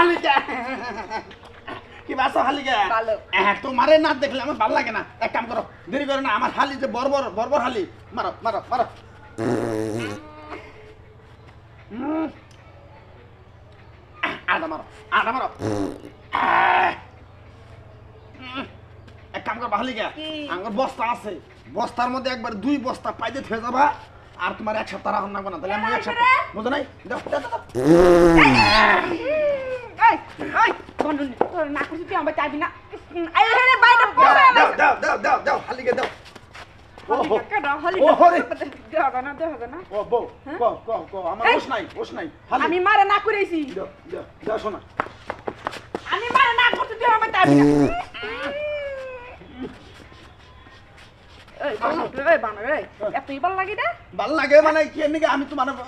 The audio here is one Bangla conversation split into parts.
হালিকা কি বাসো হালিকা ভালো তোমারে না দেখলে আমার ভালো লাগে না এক কাম করো দেরি করো না আমার হালি যে বর্বর হালি মারো মারো মারো আটা মারো এক কাম করো হালিকা আমার বস্তা আছে বস্তার মধ্যে একবার 2 বস্তা পাইতে থয়ে যাবা আর তোমার এক সপ্তাহ রাখুন না তাহলে আমি এক সপ্তাহ বুঝো নাই দাও এই এই বন্ধু না করছিস তুই আমার চাবি না এই রে বাইরে দাও হালিকা দাও ওহো কেডা হলি দাও না ও বউ কো আমার ওশ নাই আমি মারে না করেছি দাও শোনা আমি মারে না করতে তুই আমার চাবি না এই বানা রে এতই ভালো লাগে না ভালো লাগে মানে কি এমনি আমি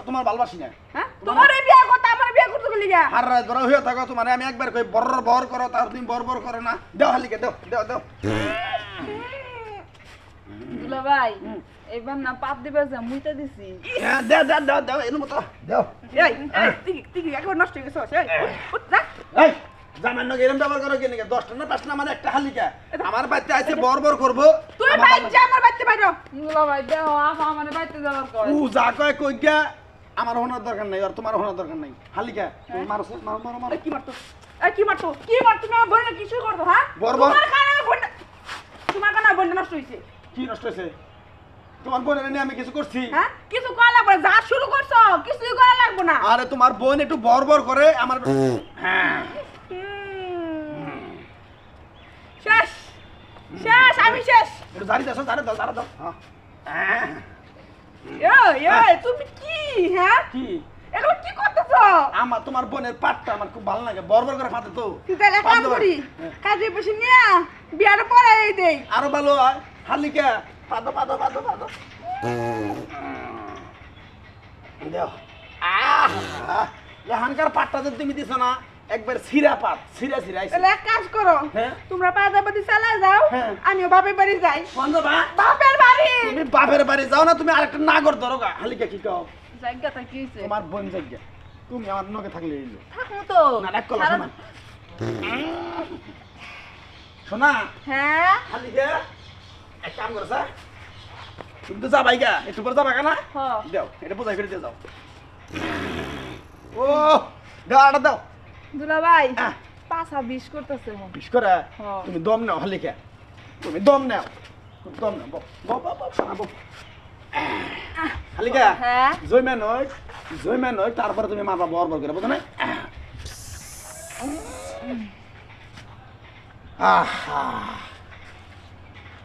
তোমার ভালোবাসি না হ্যাঁ তোমার বিয়ে করতে আমার বিয়ে করতে গলি যা আর রাত বড় হয়ে থাকো তোমার আমি একবার কই বর করো তার তুমি বর করো না দাও হালিকে দাও দুলা ভাই এবার না পাপ দিবে যা মুইতা দিছি হ্যাঁ দাও এর মতো দাও এই তুই একবার নষ্ট হয়ে গেছিস এই উঠ যা এই জামান্য গেলাম ব্যবহার করো কি নাকি 10টা না 5টা মানে একটা হালিকা আমার বাচ্চা আছে বর করব তুই বাইরে আমার বাচ্চা বাইরে দুলা ভাই দাও আমার বাচ্চা যাওয়ার কর ও যা কই গা আমার হোনার দরকার নাই আর তোমার হোনার দরকার নাই হালিকা তুমি মারো কি মারতো না বলে কিছু করব হ্যাঁ তোমার কানা বন্ধ নষ্ট হইছে কি নষ্ট হইছে তোমার বোনের নিয়ে আমি কিছু করছি হ্যাঁ কিছু করা লাগবে যা শুরু করছো কিছুই করা লাগবে না আরে তোমার বোন একটু বর করে আমার হ্যাঁ শেষ আমি শেষ একটু দাঁড়িয়ে দাও হ্যাঁ তুমি কি হ্যাঁ কি এগুলো কি করতেছো আমার তোমার বোনের পাটটা আমার খুব ভালো লাগে বর করে পাতে তো তুই তাহলে কাজ করি কাজে বসে নিয়ে বিয়ার পরে এই দেই আরো ভালো হয় হালিকা পাদো দেও এখানকার পাটটা তো তুমি দিছো না একবার সিরা আইছে তাহলে এক কাজ করো তোমরা পাজাবাদি চলে যাও আমিও বাপের বাড়ি যাই বাপের বাড়ি তুমি বাপের বাড়ি যাও না তুমি আরেকটা নাগর ধরো গা হালিকা কি কও জায়গাটা কি হইছে তোমার বোন জায়গা তুমি আমার নকে থাকলে এলো থাকমু তো না রাখ কলা শোনা হ্যাঁ হালিকা এক কাম করছ তুমি তো যাবাই গা একটু পরে যাবা কেনা দাও এটা বোঝাই ফিরে যাও ও গাড়া দাও দুলা ভাই পাছা বিশ করতেছে মন বিশ করে তুমি দম নাও হালিকা তুমি দম নাও হালিকা জয়মান হয় তারপরে তুমি মাথা বর করে বুঝো না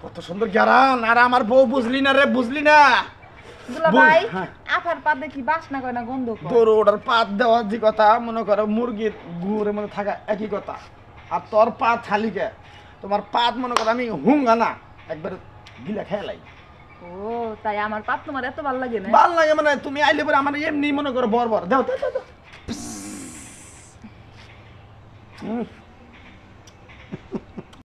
কত সুন্দর গ্যারান আর আমার বউ বুঝলি না দুলা ভাই আফার পাত দেখি বাসনা করে না গন্ধ করে তোর ওটার পাত দেওয়ার যে কথা মনে করো মুরগির গুড়ের মধ্যে থাকা একই কথা আর তোর পাত হালিকা তোমার পাত মনে করো আমি হুঙ্গা না একবার গিলা খেলাই ও তাই আমার পাত তোমার এত ভালো লাগে না ভালো লাগে মানে তুমি আইলে পরে আমার এমনি মনে করো বর দাও